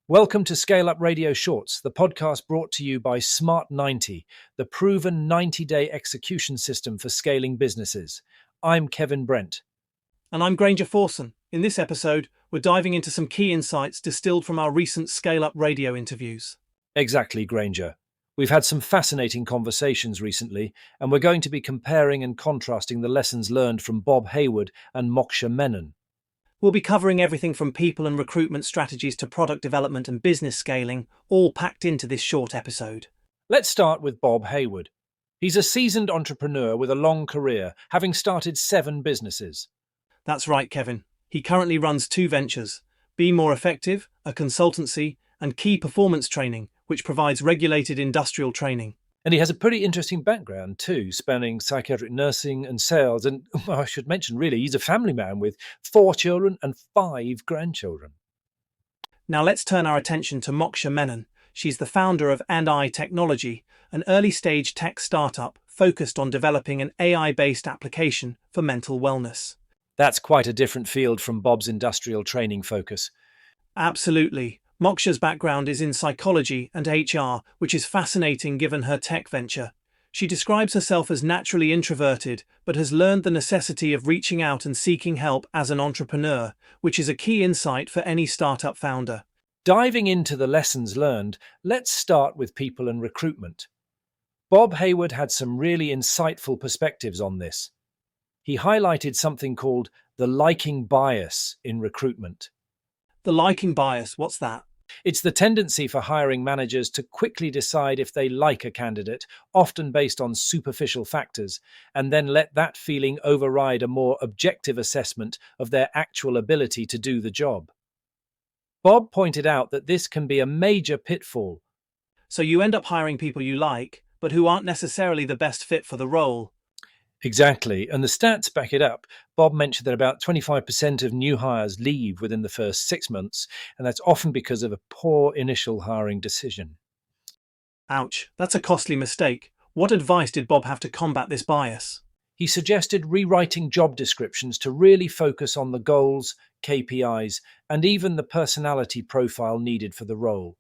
Welcome to ScaleUp Radio Shorts, the podcast brought to you by Smart90, the proven 90-day execution system for scaling businesses. I'm Kevin Brent. And I'm Granger Forson. In this episode, we're diving into some key insights distilled from our recent ScaleUp Radio interviews. Exactly, Granger. We've had some fascinating conversations recently, and we're going to be comparing and contrasting the lessons learned from Bob Hayward and Moksha Menon. We'll be covering everything from people and recruitment strategies to product development and business scaling, all packed into this short episode. Let's start with Bob Hayward. He's a seasoned entrepreneur with a long career, having started 7 businesses. That's right, Kevin. He currently runs 2 ventures, Be More Effective, a consultancy, and Key Performance Training, which provides regulated industrial training. And he has a pretty interesting background too, spanning psychiatric nursing and sales. And I should mention, really, he's a family man with 4 children and 5 grandchildren. Now let's turn our attention to Moksha Menon. She's the founder of &I Technology, an early-stage tech startup focused on developing an AI-based application for mental wellness. That's quite a different field from Bob's industrial training focus. Absolutely. Moksha's background is in psychology and HR, which is fascinating given her tech venture. She describes herself as naturally introverted, but has learned the necessity of reaching out and seeking help as an entrepreneur, which is a key insight for any startup founder. Diving into the lessons learned, let's start with people and recruitment. Bob Hayward had some really insightful perspectives on this. He highlighted something called the liking bias in recruitment. The liking bias, what's that? It's the tendency for hiring managers to quickly decide if they like a candidate, often based on superficial factors, and then let that feeling override a more objective assessment of their actual ability to do the job. Bob pointed out that this can be a major pitfall. So you end up hiring people you like, but who aren't necessarily the best fit for the role. Exactly, and the stats back it up. Bob mentioned that about 25% of new hires leave within the first 6 months, and that's often because of a poor initial hiring decision. Ouch, that's a costly mistake. What advice did Bob have to combat this bias? He suggested rewriting job descriptions to really focus on the goals, KPIs, and even the personality profile needed for the role.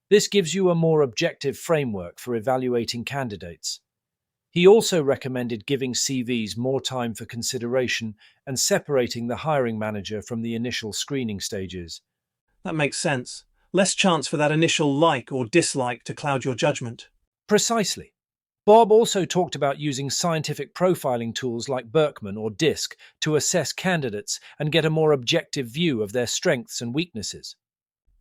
This gives you a more objective framework for evaluating candidates. He also recommended giving CVs more time for consideration and separating the hiring manager from the initial screening stages. That makes sense. Less chance for that initial like or dislike to cloud your judgment. Precisely. Bob also talked about using scientific profiling tools like Berkman or DISC to assess candidates and get a more objective view of their strengths and weaknesses.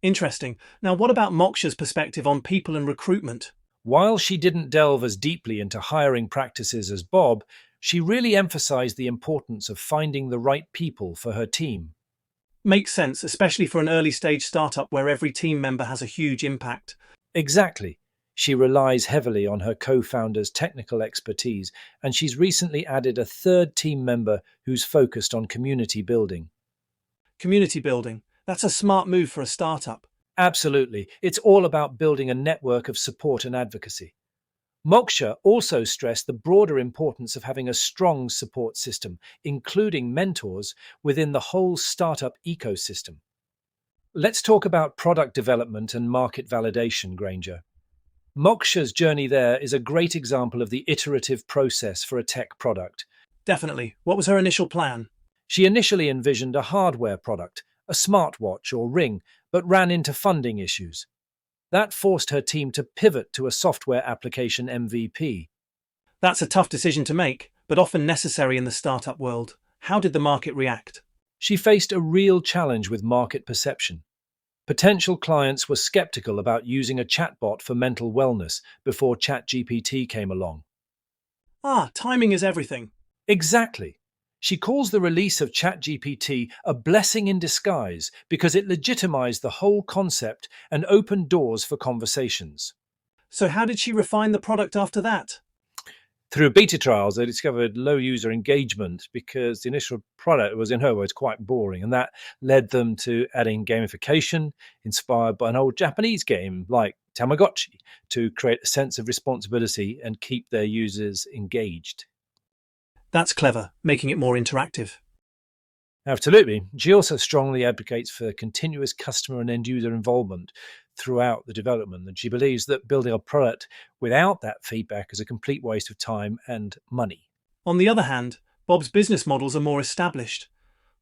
Interesting. Now, what about Moksha's perspective on people and recruitment? While she didn't delve as deeply into hiring practices as Bob, she really emphasized the importance of finding the right people for her team. Makes sense, especially for an early-stage startup where every team member has a huge impact. Exactly. She relies heavily on her co-founder's technical expertise, and she's recently added a 3rd team member who's focused on community building. Community building. That's a smart move for a startup. Absolutely. It's all about building a network of support and advocacy. Moksha also stressed the broader importance of having a strong support system, including mentors, within the whole startup ecosystem. Let's talk about product development and market validation, Granger. Moksha's journey there is a great example of the iterative process for a tech product. Definitely. What was her initial plan? She initially envisioned a hardware product, a smartwatch or ring, but ran into funding issues. That forced her team to pivot to a software application MVP. That's a tough decision to make, but often necessary in the startup world. How did the market react? She faced a real challenge with market perception. Potential clients were skeptical about using a chatbot for mental wellness before ChatGPT came along. Timing is everything. Exactly. She calls the release of ChatGPT a blessing in disguise because it legitimized the whole concept and opened doors for conversations. So how did she refine the product after that? Through beta trials, they discovered low user engagement because the initial product was, in her words, quite boring, and that led them to adding gamification inspired by an old Japanese game like Tamagotchi to create a sense of responsibility and keep their users engaged. That's clever, making it more interactive. Absolutely. She also strongly advocates for continuous customer and end user involvement throughout the development. And she believes that building a product without that feedback is a complete waste of time and money. On the other hand, Bob's business models are more established.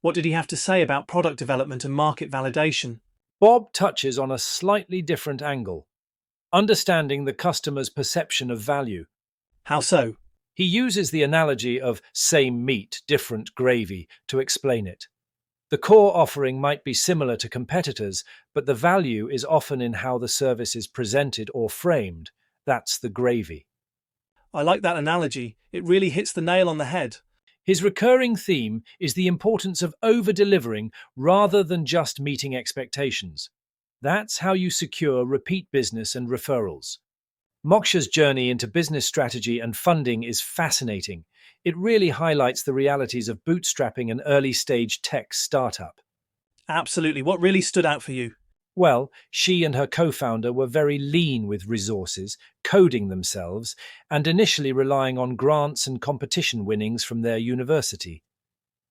What did he have to say about product development and market validation? Bob touches on a slightly different angle, understanding the customer's perception of value. How so? He uses the analogy of same meat, different gravy to explain it. The core offering might be similar to competitors, but the value is often in how the service is presented or framed. That's the gravy. I like that analogy. It really hits the nail on the head. His recurring theme is the importance of over-delivering rather than just meeting expectations. That's how you secure repeat business and referrals. Moksha's journey into business strategy and funding is fascinating. It really highlights the realities of bootstrapping an early-stage tech startup. Absolutely. What really stood out for you? Well, she and her co-founder were very lean with resources, coding themselves, and initially relying on grants and competition winnings from their university.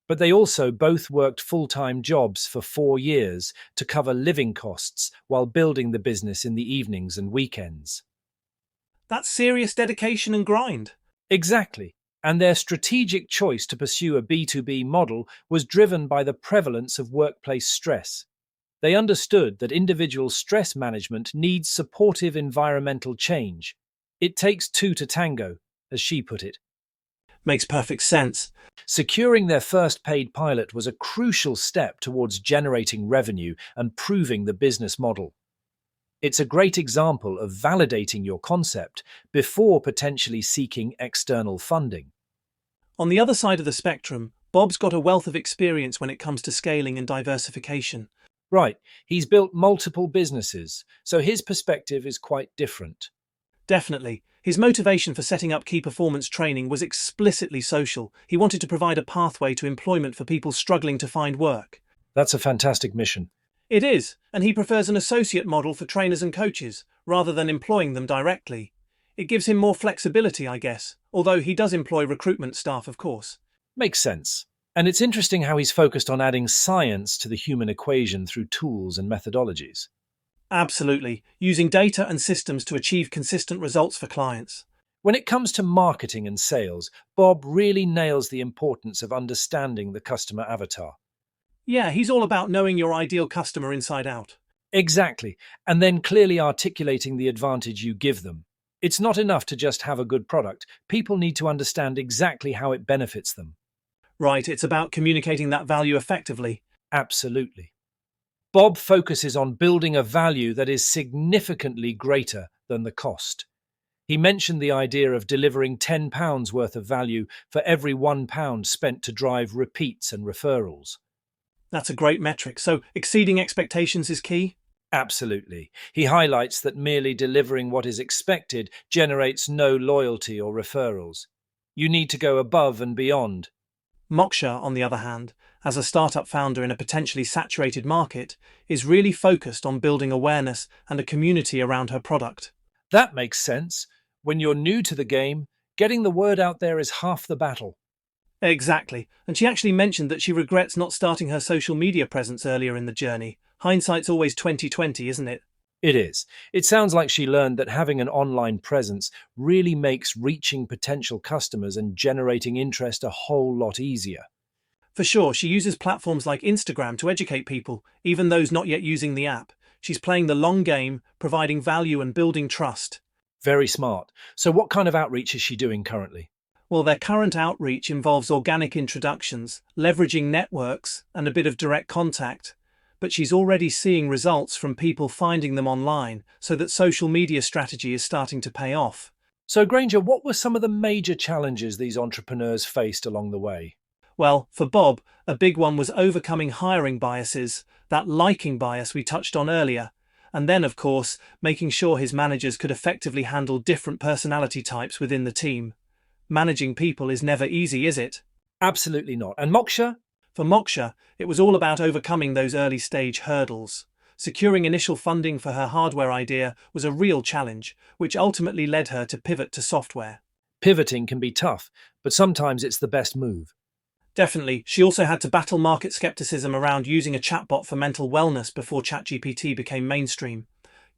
But they also both worked full-time jobs for 4 years to cover living costs while building the business in the evenings and weekends. That's serious dedication and grind. Exactly. And their strategic choice to pursue a B2B model was driven by the prevalence of workplace stress. They understood that individual stress management needs supportive environmental change. It takes two to tango, as she put it. Makes perfect sense. Securing their first paid pilot was a crucial step towards generating revenue and proving the business model. It's a great example of validating your concept before potentially seeking external funding. On the other side of the spectrum, Bob's got a wealth of experience when it comes to scaling and diversification. Right, he's built multiple businesses, so his perspective is quite different. Definitely. His motivation for setting up key performance training was explicitly social. He wanted to provide a pathway to employment for people struggling to find work. That's a fantastic mission. It is, and he prefers an associate model for trainers and coaches, rather than employing them directly. It gives him more flexibility, I guess, although he does employ recruitment staff, of course. Makes sense. And it's interesting how he's focused on adding science to the human equation through tools and methodologies. Absolutely, using data and systems to achieve consistent results for clients. When it comes to marketing and sales, Bob really nails the importance of understanding the customer avatar. Yeah, he's all about knowing your ideal customer inside out. Exactly, and then clearly articulating the advantage you give them. It's not enough to just have a good product. People need to understand exactly how it benefits them. Right, it's about communicating that value effectively. Absolutely. Bob focuses on building a value that is significantly greater than the cost. He mentioned the idea of delivering £10 worth of value for every £1 spent to drive repeats and referrals. That's a great metric, so exceeding expectations is key? Absolutely. He highlights that merely delivering what is expected generates no loyalty or referrals. You need to go above and beyond. Moksha, on the other hand, as a startup founder in a potentially saturated market, is really focused on building awareness and a community around her product. That makes sense. When you're new to the game, getting the word out there is half the battle. Exactly, and she actually mentioned that she regrets not starting her social media presence earlier in the journey. Hindsight's always 20/20, isn't it? It is. It sounds like she learned that having an online presence really makes reaching potential customers and generating interest a whole lot easier. For sure, she uses platforms like Instagram to educate people, even those not yet using the app. She's playing the long game, providing value and building trust. Very smart. So what kind of outreach is she doing currently? Well, their current outreach involves organic introductions, leveraging networks, and a bit of direct contact. But she's already seeing results from people finding them online, so that social media strategy is starting to pay off. So, Granger, what were some of the major challenges these entrepreneurs faced along the way? Well, for Bob, a big one was overcoming hiring biases, that liking bias we touched on earlier, and then, of course, making sure his managers could effectively handle different personality types within the team. Managing people is never easy, is it? Absolutely not. And Moksha? For Moksha, it was all about overcoming those early-stage hurdles. Securing initial funding for her hardware idea was a real challenge, which ultimately led her to pivot to software. Pivoting can be tough, but sometimes it's the best move. Definitely. She also had to battle market skepticism around using a chatbot for mental wellness before ChatGPT became mainstream.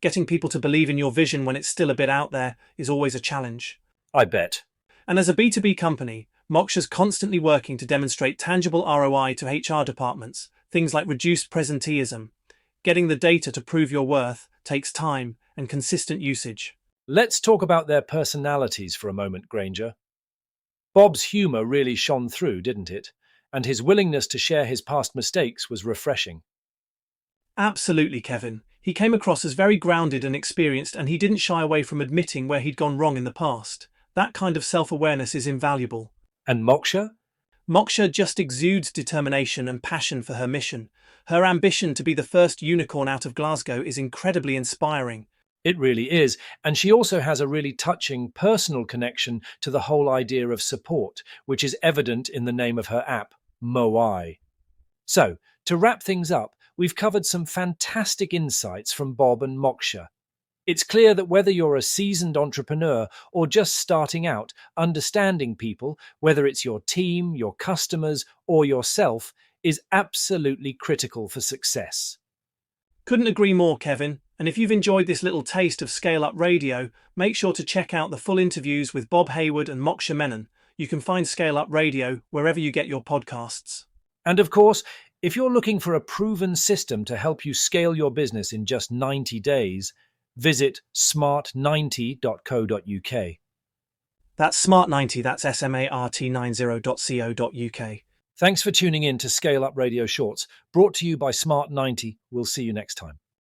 Getting people to believe in your vision when it's still a bit out there is always a challenge. I bet. And as a B2B company, Moksha's constantly working to demonstrate tangible ROI to HR departments, things like reduced presenteeism. Getting the data to prove your worth takes time and consistent usage. Let's talk about their personalities for a moment, Granger. Bob's humour really shone through, didn't it? And his willingness to share his past mistakes was refreshing. Absolutely, Kevin. He came across as very grounded and experienced, and he didn't shy away from admitting where he'd gone wrong in the past. That kind of self-awareness is invaluable. And Moksha? Moksha just exudes determination and passion for her mission. Her ambition to be the first unicorn out of Glasgow is incredibly inspiring. It really is, and she also has a really touching personal connection to the whole idea of support, which is evident in the name of her app, Moai. So, to wrap things up, we've covered some fantastic insights from Bob and Moksha. It's clear that whether you're a seasoned entrepreneur or just starting out, understanding people, whether it's your team, your customers, or yourself, is absolutely critical for success. Couldn't agree more, Kevin. And if you've enjoyed this little taste of ScaleUp Radio, make sure to check out the full interviews with Bob Hayward and Moksha Menon. You can find ScaleUp Radio wherever you get your podcasts. And of course, if you're looking for a proven system to help you scale your business in just 90 days, visit smart90.co.uk. That's Smart90, that's SMART90.co.uk. Thanks for tuning in to Scale Up Radio Shorts, brought to you by Smart90. We'll see you next time.